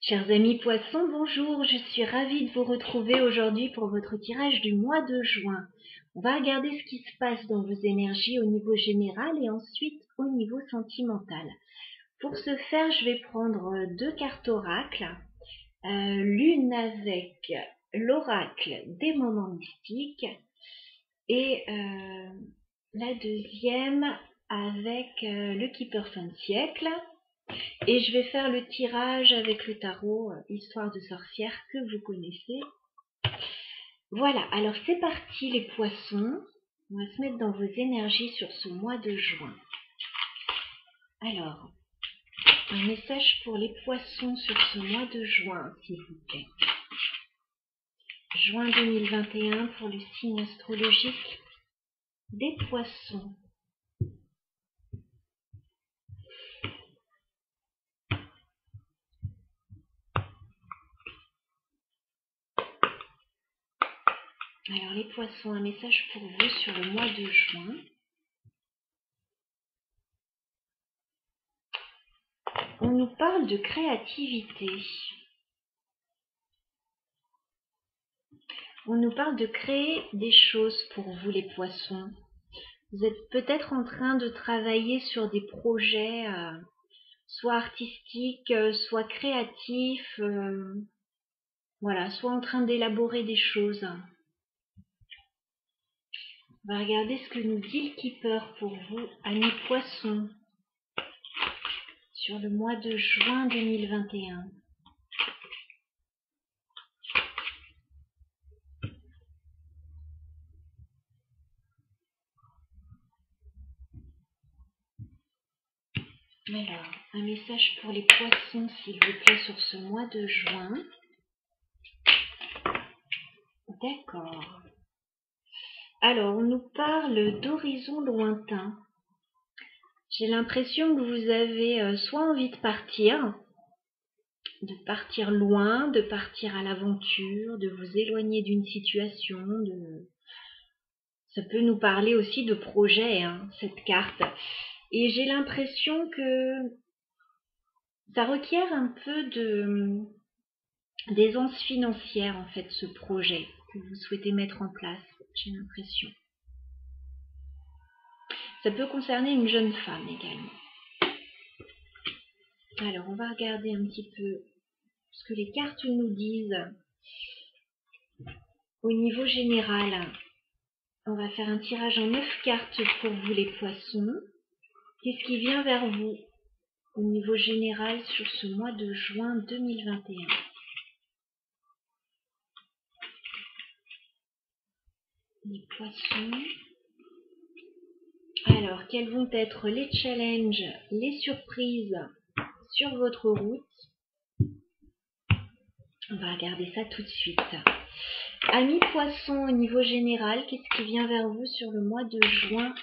Chers amis poissons, bonjour, je suis ravie de vous retrouver aujourd'hui pour votre tirage du mois de juin. On va regarder ce qui se passe dans vos énergies au niveau général et ensuite au niveau sentimental. Pour ce faire, je vais prendre deux cartes oracles, l'une avec l'oracle des moments mystiques et la deuxième avec le Keeper fin de siècle. Et je vais faire le tirage avec le tarot Histoire de sorcière que vous connaissez. Voilà, alors c'est parti les poissons. On va se mettre dans vos énergies sur ce mois de juin. Alors, un message pour les poissons sur ce mois de juin, s'il vous plaît. Juin 2021 pour le signe astrologique des poissons. Alors les poissons, un message pour vous sur le mois de juin. On nous parle de créativité. On nous parle de créer des choses pour vous les poissons. Vous êtes peut-être en train de travailler sur des projets soit artistiques, soit créatifs, voilà, soit en train d'élaborer des choses. On va regarder ce que nous dit le Keeper pour vous, amis poissons, sur le mois de juin 2021. Alors, un message pour les poissons, s'il vous plaît, sur ce mois de juin. D'accord. Alors, on nous parle d'horizons lointains. J'ai l'impression que vous avez soit envie de partir loin, de partir à l'aventure, de vous éloigner d'une situation. Ça peut nous parler aussi de projet, hein, cette carte. Et j'ai l'impression que ça requiert un peu d'aisance financière, en fait, ce projet que vous souhaitez mettre en place, j'ai l'impression. Ça peut concerner une jeune femme également. Alors, on va regarder un petit peu ce que les cartes nous disent. Au niveau général, on va faire un tirage en 9 cartes pour vous les poissons. Qu'est-ce qui vient vers vous au niveau général sur ce mois de juin 2021? Les poissons. Alors, quels vont être les challenges, les surprises sur votre route? On va regarder ça tout de suite. Amis poissons, au niveau général, qu'est-ce qui vient vers vous sur le mois de juin?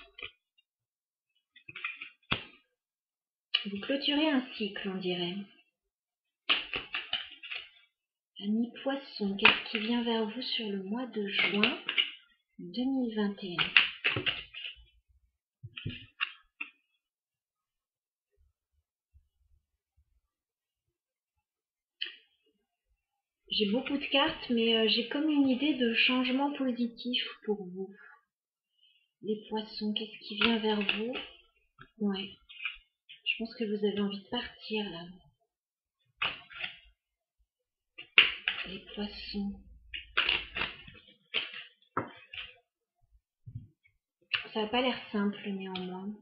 Vous clôturez un cycle, on dirait. Amis poissons, qu'est-ce qui vient vers vous sur le mois de juin 2021? J'ai beaucoup de cartes, mais j'ai comme une idée de changement positif pour vous. Les poissons, qu'est-ce qui vient vers vous? Ouais, je pense que vous avez envie de partir là. Les poissons. Ça n'a pas l'air simple néanmoins.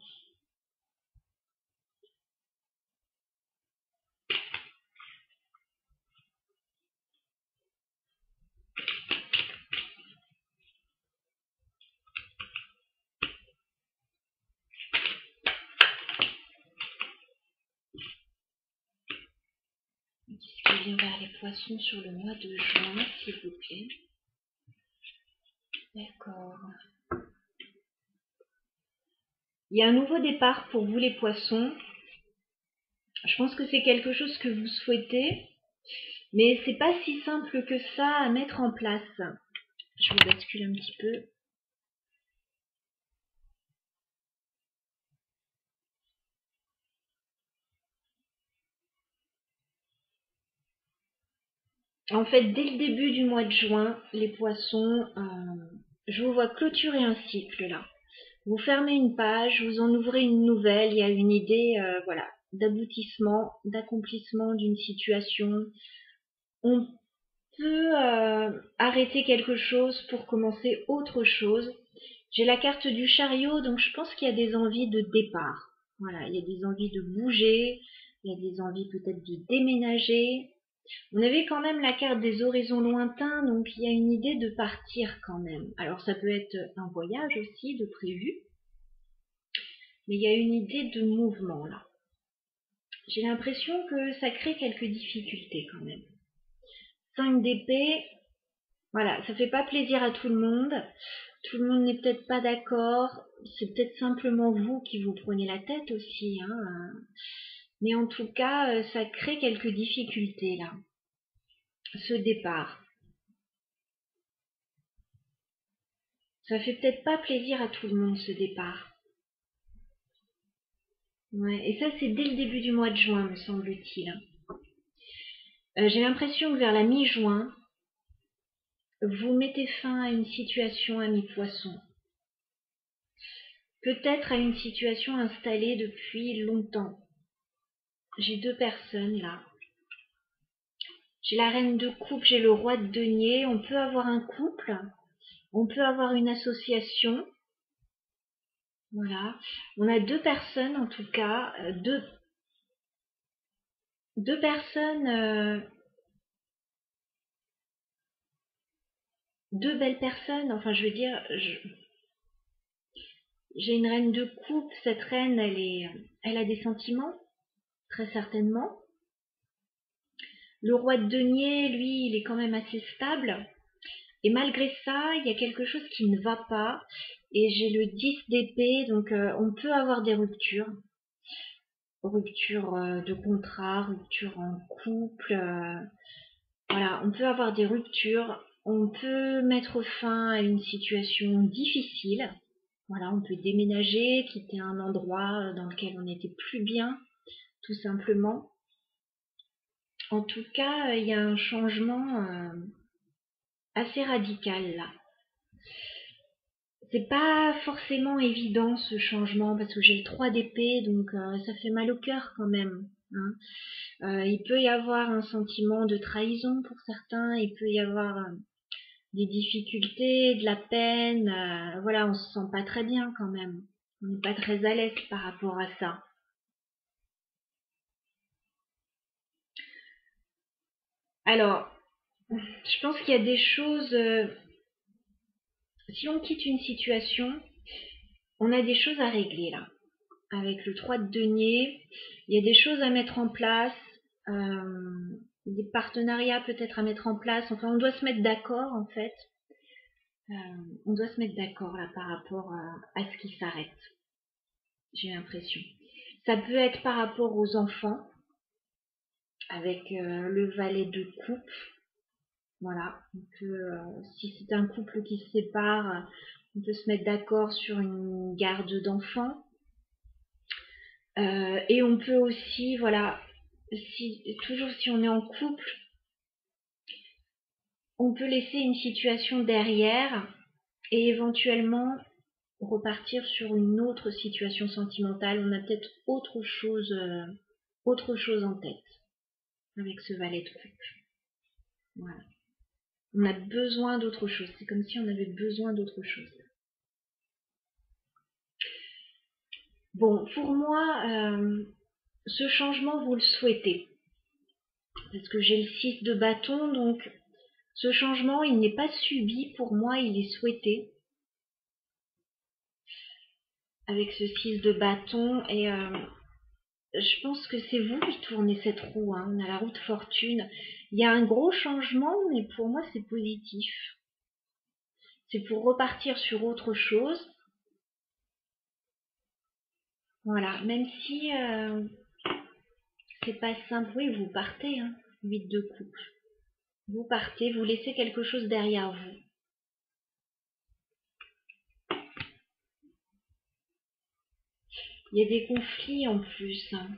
Qu'est-ce qui vient vers les poissons sur le mois de juin, s'il vous plaît? D'accord. Il y a un nouveau départ pour vous les poissons. Je pense que c'est quelque chose que vous souhaitez, mais c'est pas si simple que ça à mettre en place. Je vous bascule un petit peu. En fait, dès le début du mois de juin, les poissons, je vous vois clôturer un cycle là. Vous fermez une page, vous en ouvrez une nouvelle, il y a une idée, voilà, d'aboutissement, d'accomplissement d'une situation. On peut arrêter quelque chose pour commencer autre chose. J'ai la carte du chariot, donc je pense qu'il y a des envies de départ. Voilà, il y a des envies de bouger, il y a des envies peut-être de déménager. On avait quand même la carte des horizons lointains, donc il y a une idée de partir quand même. Alors ça peut être un voyage aussi de prévu, mais il y a une idée de mouvement là. J'ai l'impression que ça crée quelques difficultés quand même. 5 d'épée, voilà, ça fait pas plaisir à tout le monde. Tout le monde n'est peut-être pas d'accord. C'est peut-être simplement vous qui vous prenez la tête aussi, hein. Mais en tout cas, ça crée quelques difficultés là. Ce départ. Ça fait peut-être pas plaisir à tout le monde ce départ. Ouais, et ça c'est dès le début du mois de juin, me semble-t-il. J'ai l'impression que vers la mi-juin, vous mettez fin à une situation à mi-poisson. Peut-être à une situation installée depuis longtemps. J'ai 2 personnes là. J'ai la reine de coupe, j'ai le roi de denier. On peut avoir un couple, on peut avoir une association. Voilà. On a 2 personnes en tout cas, deux personnes, 2 belles personnes. Enfin, je veux dire, j'ai une reine de coupe. Cette reine, elle a des sentiments, très certainement. Le roi de denier, lui, il est quand même assez stable. Et malgré ça, il y a quelque chose qui ne va pas. Et j'ai le 10 d'épée, donc on peut avoir des ruptures. Rupture de contrat, rupture en couple. Voilà, on peut avoir des ruptures. On peut mettre fin à une situation difficile. Voilà, on peut déménager, quitter un endroit dans lequel on n'était plus bien, tout simplement. En tout cas, il y a un changement assez radical là. C'est pas forcément évident ce changement parce que j'ai le 3 d'épée, donc ça fait mal au cœur quand même, hein. Il peut y avoir un sentiment de trahison pour certains, il peut y avoir des difficultés, de la peine, voilà, on se sent pas très bien quand même. On n'est pas très à l'aise par rapport à ça. Alors, je pense qu'il y a des choses, si on quitte une situation, on a des choses à régler là. Avec le 3 de denier, il y a des choses à mettre en place, des partenariats peut-être à mettre en place. Enfin, on doit se mettre d'accord en fait. On doit se mettre d'accord là par rapport à ce qui s'arrête. J'ai l'impression. Ça peut être par rapport aux enfants, avec le valet de coupe. Voilà. Si c'est un couple qui se sépare, on peut se mettre d'accord sur une garde d'enfants. Et on peut aussi, voilà, toujours si on est en couple, on peut laisser une situation derrière et éventuellement repartir sur une autre situation sentimentale. On a peut-être autre chose en tête avec ce valet de coupe. Voilà. On a besoin d'autre chose. C'est comme si on avait besoin d'autre chose. Bon, pour moi, ce changement, vous le souhaitez. Parce que j'ai le 6 de bâton, donc ce changement, il n'est pas subi. Pour moi, il est souhaité. Avec ce 6 de bâton. Et je pense que c'est vous qui tournez cette roue, hein. On a la roue de fortune. Il y a un gros changement, mais pour moi, c'est positif. C'est pour repartir sur autre chose. Voilà, même si c'est pas simple. Oui, vous partez, hein. 8 de coupe. Vous partez, vous laissez quelque chose derrière vous. Il y a des conflits en plus, hein.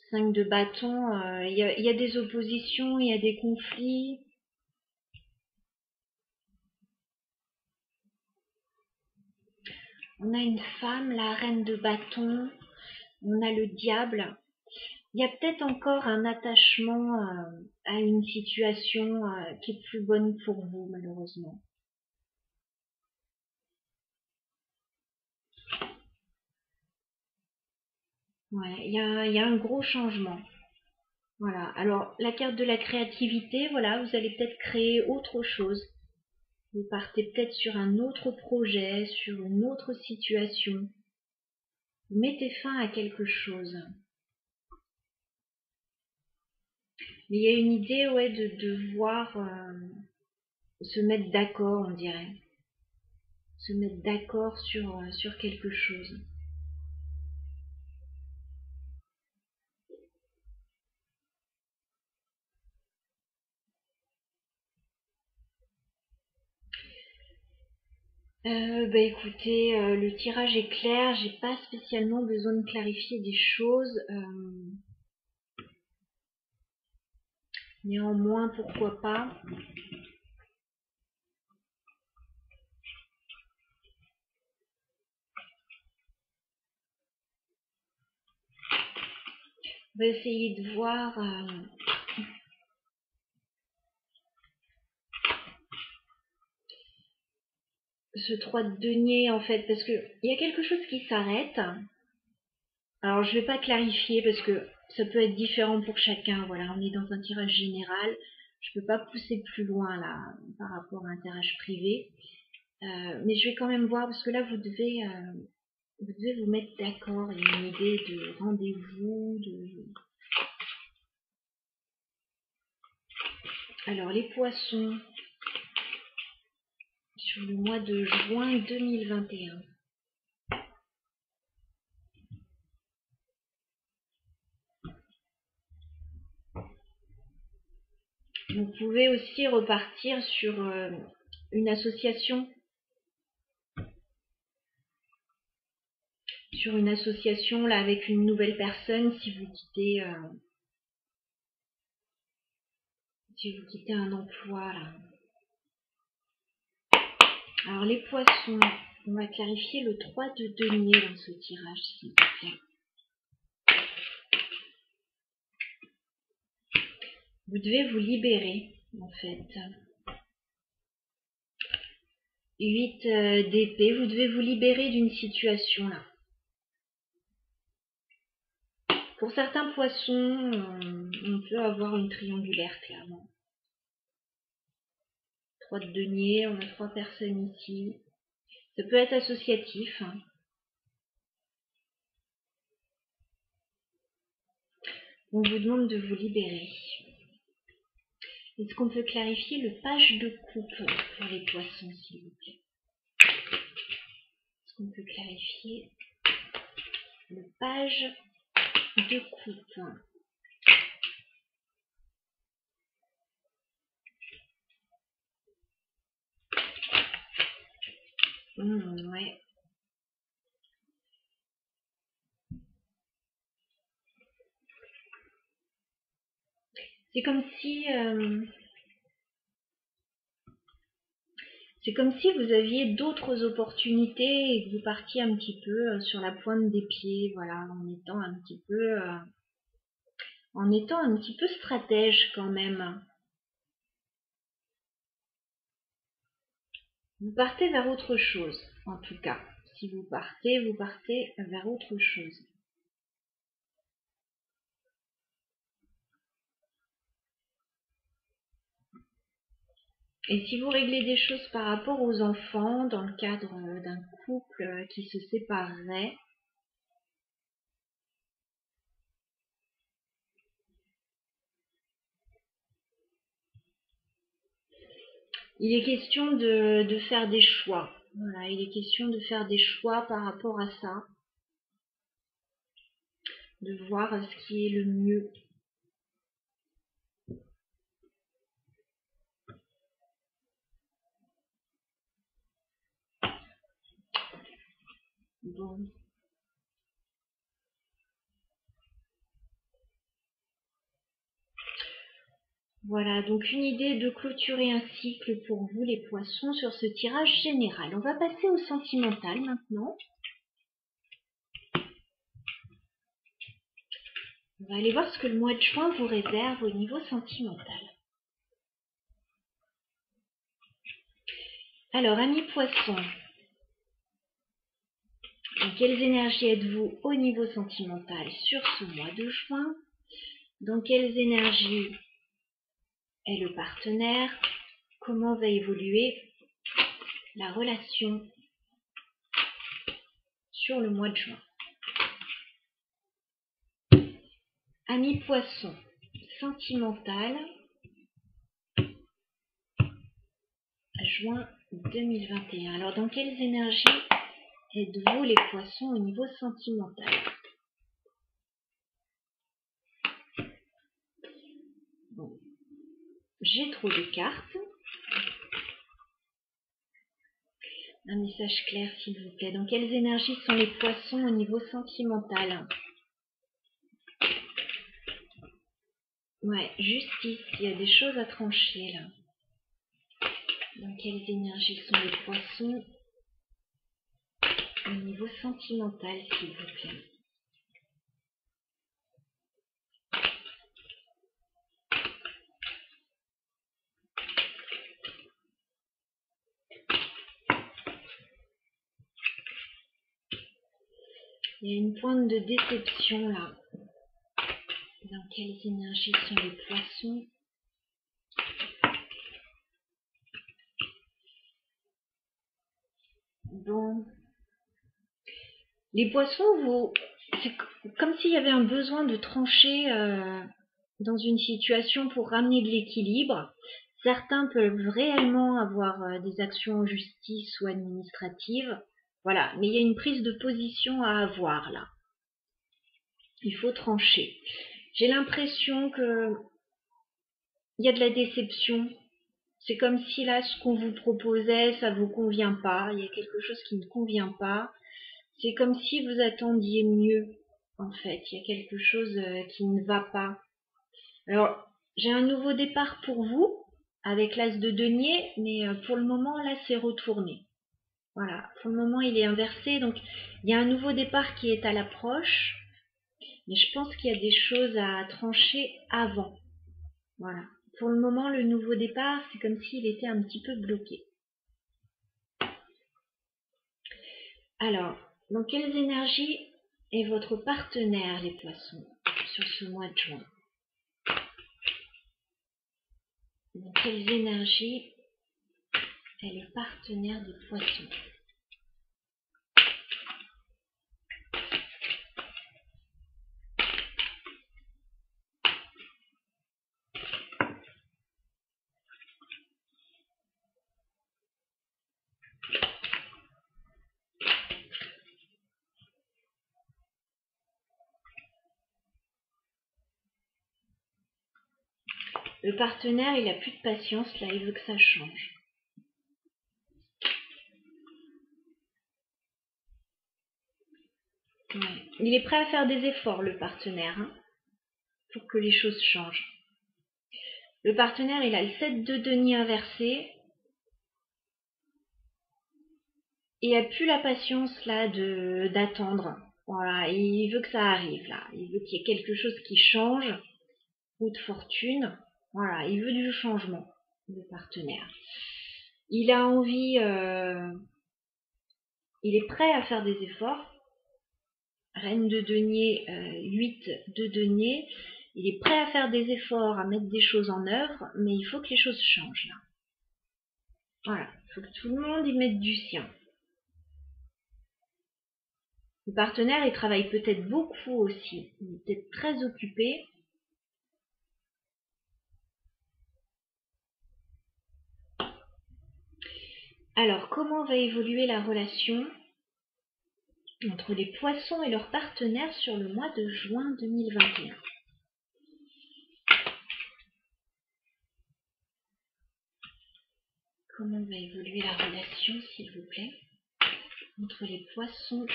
5 de bâton, il y a des oppositions, il y a des conflits. On a une femme, la reine de bâton. On a le diable. Il y a peut-être encore un attachement à une situation qui est plus bonne pour vous, malheureusement. Ouais, il y a un gros changement. Voilà. Alors, la carte de la créativité, voilà, vous allez peut-être créer autre chose. Vous partez peut-être sur un autre projet, sur une autre situation. Vous mettez fin à quelque chose. Mais il y a une idée, ouais, de devoir se mettre d'accord, on dirait. Se mettre d'accord sur quelque chose. Écoutez, le tirage est clair, j'ai pas spécialement besoin de clarifier des choses. Néanmoins, pourquoi pas. On va essayer de voir ce 3 de denier en fait, parce que il y a quelque chose qui s'arrête. Alors je vais pas clarifier parce que ça peut être différent pour chacun. Voilà, on est dans un tirage général. Je peux pas pousser plus loin là par rapport à un tirage privé. Mais je vais quand même voir parce que là vous devez vous mettre d'accord. Il y a une idée de rendez-vous. Alors les poissons sur le mois de juin 2021. Vous pouvez aussi repartir sur une association. Sur une association là avec une nouvelle personne si vous quittez un emploi là. Alors les poissons, on va clarifier le 3 de denier dans ce tirage s'il vous plaît. Vous devez vous libérer en fait. 8 d'épée, vous devez vous libérer d'une situation là. Pour certains poissons, on peut avoir une triangulaire clairement. 3 de denier, on a 3 personnes ici. Ça peut être associatif. On vous demande de vous libérer. Est-ce qu'on peut clarifier le page de coupe pour les poissons, s'il vous plaît? Est-ce qu'on peut clarifier le page de coupe? Ouais. C'est comme si vous aviez d'autres opportunités et que vous partiez un petit peu sur la pointe des pieds, voilà, en étant un petit peu stratège quand même. Vous partez vers autre chose, en tout cas. Si vous partez vers autre chose. Et si vous réglez des choses par rapport aux enfants, dans le cadre d'un couple qui se séparerait, il est question de faire des choix. Voilà, il est question de faire des choix par rapport à ça. De voir ce qui est le mieux. Bon. Voilà, donc une idée de clôturer un cycle pour vous les poissons sur ce tirage général. On va passer au sentimental maintenant. va aller voir ce que le mois de juin vous réserve au niveau sentimental. Alors, amis poissons, dans quelles énergies êtes-vous au niveau sentimental sur ce mois de juin? Dans quelles énergies est le partenaire? Comment va évoluer la relation sur le mois de juin? Amis poissons, sentimental, juin 2021. Alors, dans quelles énergies êtes-vous les poissons au niveau sentimental? Bon, j'ai trop de cartes. Un message clair, s'il vous plaît. Dans quelles énergies sont les poissons au niveau sentimental? Ouais, justice, il y a des choses à trancher là. Dans quelles énergies sont les poissons au niveau sentimental, s'il vous plaît? Il y a une pointe de déception là. Dans quelles énergies sont les poissons? Bon. Les poissons, c'est comme s'il y avait un besoin de trancher dans une situation pour ramener de l'équilibre. Certains peuvent réellement avoir des actions en justice ou administratives. Voilà, mais il y a une prise de position à avoir là. Il faut trancher. J'ai l'impression que il y a de la déception. C'est comme si là, ce qu'on vous proposait, ça vous convient pas. Il y a quelque chose qui ne convient pas. C'est comme si vous attendiez mieux, en fait. Il y a quelque chose qui ne va pas. Alors, j'ai un nouveau départ pour vous, avec l'as de denier, mais pour le moment, là, c'est retourné. Voilà, pour le moment, il est inversé. Donc, il y a un nouveau départ qui est à l'approche. Mais je pense qu'il y a des choses à trancher avant. Voilà. Pour le moment, le nouveau départ, c'est comme s'il était un petit peu bloqué. Alors, dans quelles énergies est votre partenaire, les poissons, sur ce mois de juin? Dans quelles énergies est le partenaire des poissons? Le partenaire, il a plus de patience, là, il veut que ça change. Ouais. Il est prêt à faire des efforts, le partenaire, hein, pour que les choses changent. Le partenaire, il a le 7 de denier inversé. Il n'a plus la patience, là, d'attendre. Voilà, il veut que ça arrive, là. Il veut qu'il y ait quelque chose qui change, ou de fortune. Voilà, il veut du changement, le partenaire. Il a envie, il est prêt à faire des efforts. Reine de denier, 8 de denier. Il est prêt à faire des efforts, à mettre des choses en œuvre, mais il faut que les choses changent là. Voilà, il faut que tout le monde y mette du sien. Le partenaire, il travaille peut-être beaucoup aussi. Il est peut-être très occupé. Alors, comment va évoluer la relation entre les poissons et leurs partenaires sur le mois de juin 2021? Comment va évoluer la relation, s'il vous plaît, entre les poissons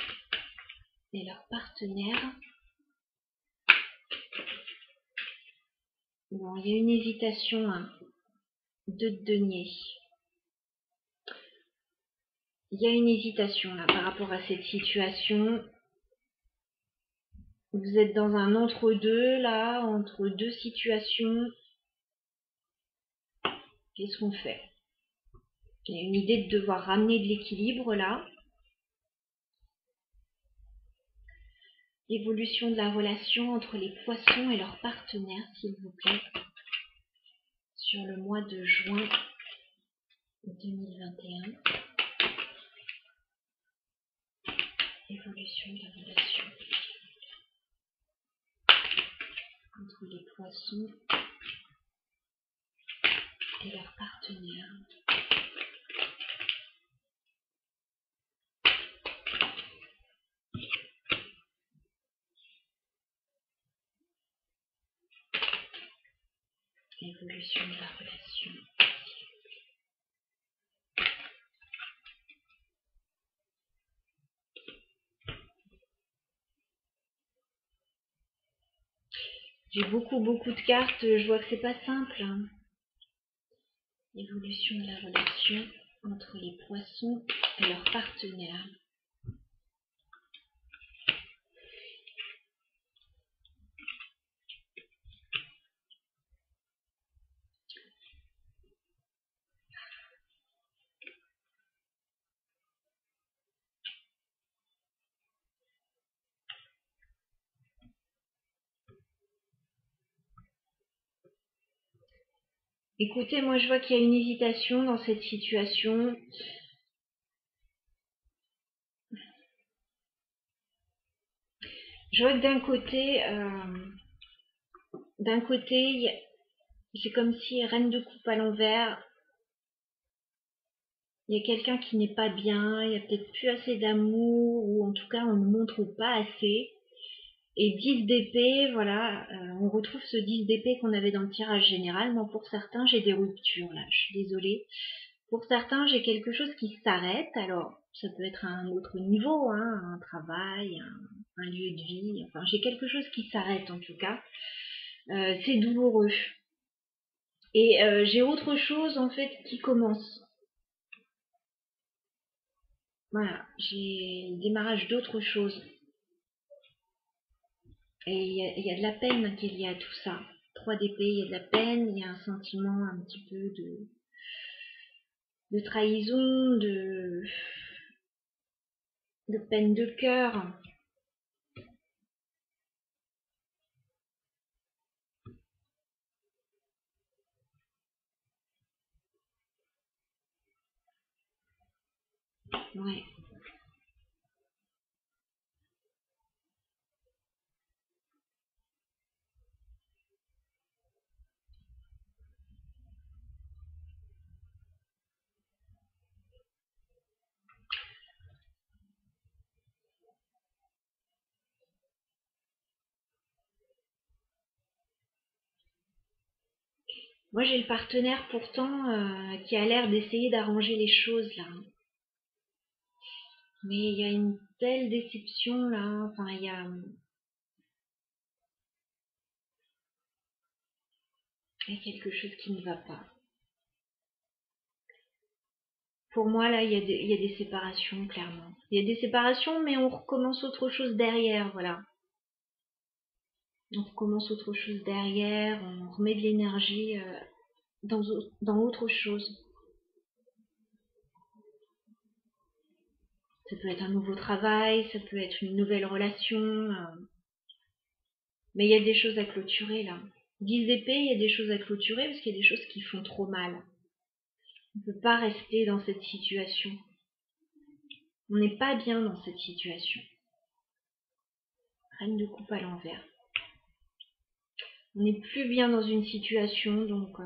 et leurs partenaires? Bon, il y a une hésitation, hein. 2 de denier. Il y a une hésitation là par rapport à cette situation. Vous êtes dans un entre-deux, là, entre deux situations. Qu'est-ce qu'on fait? Il y a une idée de devoir ramener de l'équilibre, là. L'évolution de la relation entre les poissons et leurs partenaires, s'il vous plaît, sur le mois de juin 2021. Évolution de la relation entre les poissons et leurs partenaires. Évolution de la relation. J'ai beaucoup de cartes, je vois que c'est pas simple. Hein. Évolution de la relation entre les poissons et leurs partenaires. Écoutez, moi je vois qu'il y a une hésitation dans cette situation. Je vois que d'un côté, c'est comme si reine de coupe à l'envers. Il y a quelqu'un qui n'est pas bien, il y a peut-être plus assez d'amour, ou en tout cas on ne montre pas assez. Et 10 d'épée, voilà, on retrouve ce 10 d'épée qu'on avait dans le tirage général. Moi, pour certains, j'ai des ruptures, là, je suis désolée. Pour certains, j'ai quelque chose qui s'arrête. Alors, ça peut être à un autre niveau, hein, un travail, un lieu de vie. Enfin, j'ai quelque chose qui s'arrête, en tout cas. C'est douloureux. Et j'ai autre chose, en fait, qui commence. Voilà, j'ai le démarrage d'autre chose. Et il y a de la peine qui est liée à tout ça. 3 d'épée, il y a de la peine, il y a un sentiment un petit peu de trahison, de peine de cœur. Ouais. Moi, j'ai le partenaire pourtant qui a l'air d'essayer d'arranger les choses là. Mais il y a une telle déception là. Enfin, il y a quelque chose qui ne va pas. Pour moi, là, il y a des séparations, clairement. Il y a des séparations, mais on recommence autre chose derrière, voilà. On recommence autre chose derrière, on remet de l'énergie dans autre chose. Ça peut être un nouveau travail, ça peut être une nouvelle relation. Mais il y a des choses à clôturer là. 10 d'épée, il y a des choses à clôturer parce qu'il y a des choses qui font trop mal. On ne peut pas rester dans cette situation. On n'est pas bien dans cette situation. Reine de coupe à l'envers. On n'est plus bien dans une situation, donc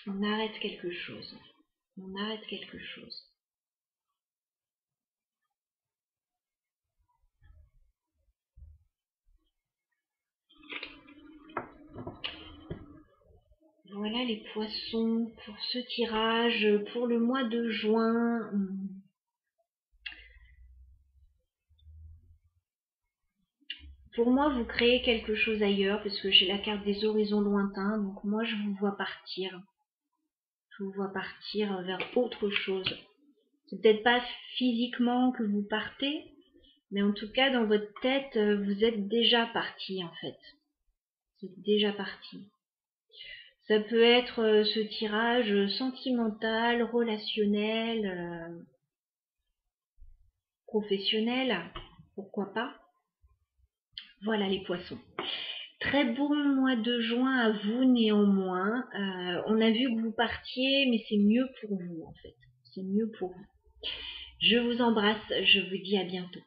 on arrête quelque chose. On arrête quelque chose. Voilà les poissons pour ce tirage, pour le mois de juin. Pour moi, vous créez quelque chose ailleurs, parce que j'ai la carte des horizons lointains, donc moi je vous vois partir. Je vous vois partir vers autre chose. C'est peut-être pas physiquement que vous partez, mais en tout cas, dans votre tête, vous êtes déjà parti, en fait. Vous êtes déjà parti. Ça peut être ce tirage sentimental, relationnel, professionnel, pourquoi pas. Voilà les poissons. Très bon mois de juin à vous néanmoins. On a vu que vous partiez, mais c'est mieux pour vous en fait. C'est mieux pour vous. Je vous embrasse, je vous dis à bientôt.